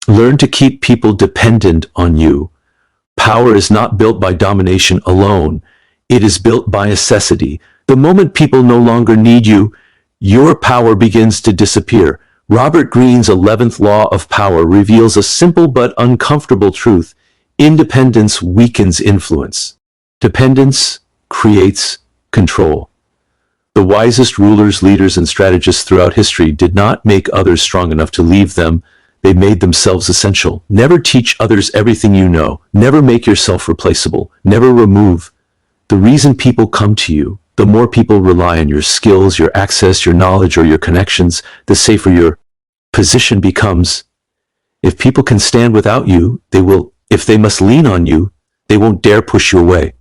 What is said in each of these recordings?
Learn to keep people dependent on you. Power is not built by domination alone. It is built by necessity. The moment people no longer need you, your power begins to disappear. Robert Greene's 11th law of power reveals a simple but uncomfortable truth. Independence weakens influence. Dependence creates control. The wisest rulers, leaders, and strategists throughout history did not make others strong enough to leave them. They made themselves essential. Never teach others everything you know. Never make yourself replaceable. Never remove. The reason people come to you, the more people rely on your skills, your access, your knowledge, or your connections, the safer your position becomes. If people can stand without you, they will. If they must lean on you, they won't dare push you away.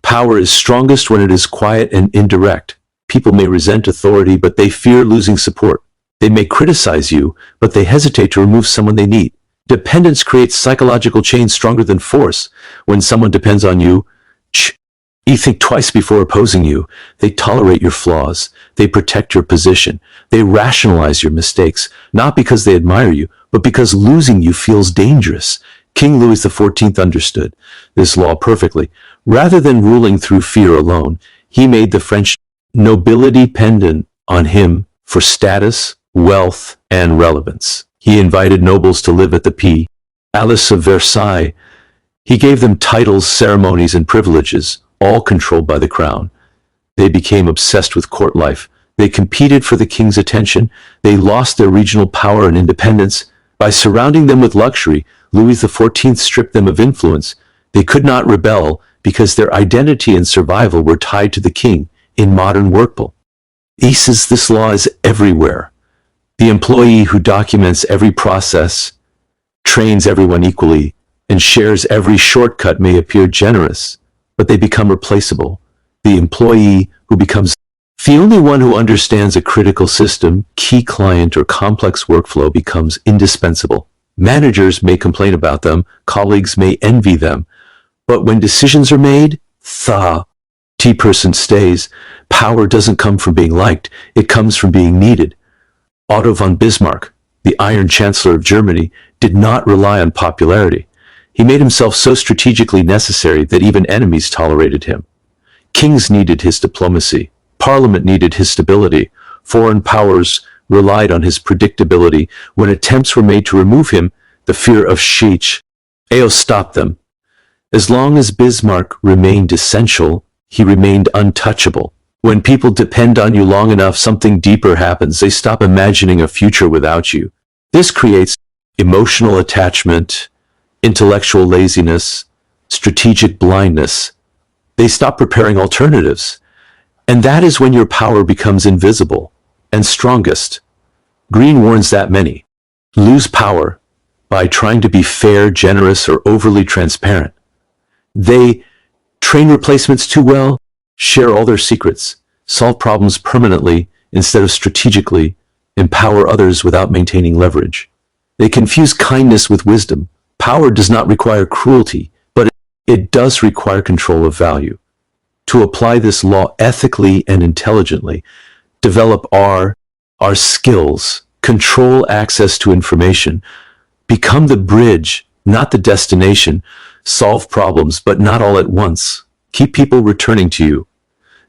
Power is strongest when it is quiet and indirect. People may resent authority, but they fear losing support. They may criticize you, but they hesitate to remove someone they need. Dependence creates psychological chains stronger than force. When someone depends on you, you think twice before opposing you. They tolerate your flaws. They protect your position. They rationalize your mistakes, not because they admire you, but because losing you feels dangerous. King Louis XIV understood this law perfectly. Rather than ruling through fear alone, he made the French nobility dependent on him for status, wealth, and relevance. He invited nobles to live at the Palace of Versailles. He gave them titles, ceremonies, and privileges, all controlled by the crown. They became obsessed with court life. They competed for the king's attention. They lost their regional power and independence. By surrounding them with luxury, Louis XIV stripped them of influence. They could not rebel because their identity and survival were tied to the king. In modern workplaces, this law is everywhere. The employee who documents every process, trains everyone equally, and shares every shortcut may appear generous, but they become replaceable. The employee who becomes the only one who understands a critical system, key client, or complex workflow becomes indispensable. Managers may complain about them, colleagues may envy them, but when decisions are made, the person stays. Power doesn't come from being liked, it comes from being needed. Otto von Bismarck, the Iron Chancellor of Germany, did not rely on popularity. He made himself so strategically necessary that even enemies tolerated him. Kings needed his diplomacy. Parliament needed his stability. Foreign powers relied on his predictability. When attempts were made to remove him, the fear of AO stopped them. As long as Bismarck remained essential, he remained untouchable. When people depend on you long enough, something deeper happens. They stop imagining a future without you. This creates emotional attachment, intellectual laziness, strategic blindness. They stop preparing alternatives. And that is when your power becomes invisible and strongest. Greene warns that many lose power by trying to be fair, generous, or overly transparent. They train replacements too well, share all their secrets, solve problems permanently instead of strategically, empower others without maintaining leverage. They confuse kindness with wisdom. Power does not require cruelty, but it does require control of value. To apply this law ethically and intelligently, develop our skills, control access to information, become the bridge, not the destination, solve problems, but not all at once. Keep people returning to you.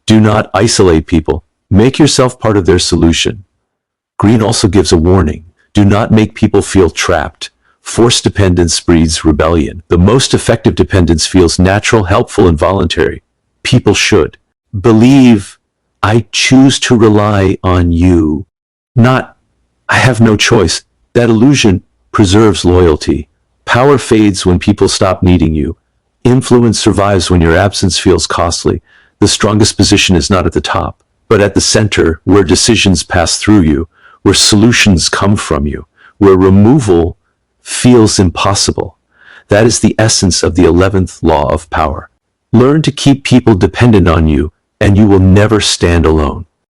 Do not isolate people. Make yourself part of their solution. Greene also gives a warning. Do not make people feel trapped. Forced dependence breeds rebellion. The most effective dependence feels natural, helpful, and voluntary. People should believe, I choose to rely on you, not, I have no choice. That illusion preserves loyalty. Power fades when people stop needing you. Influence survives when your absence feels costly. The strongest position is not at the top, but at the center, where decisions pass through you, where solutions come from you, where removal feels impossible. That is the essence of the 11th law of power. Learn to keep people dependent on you, and you will never stand alone.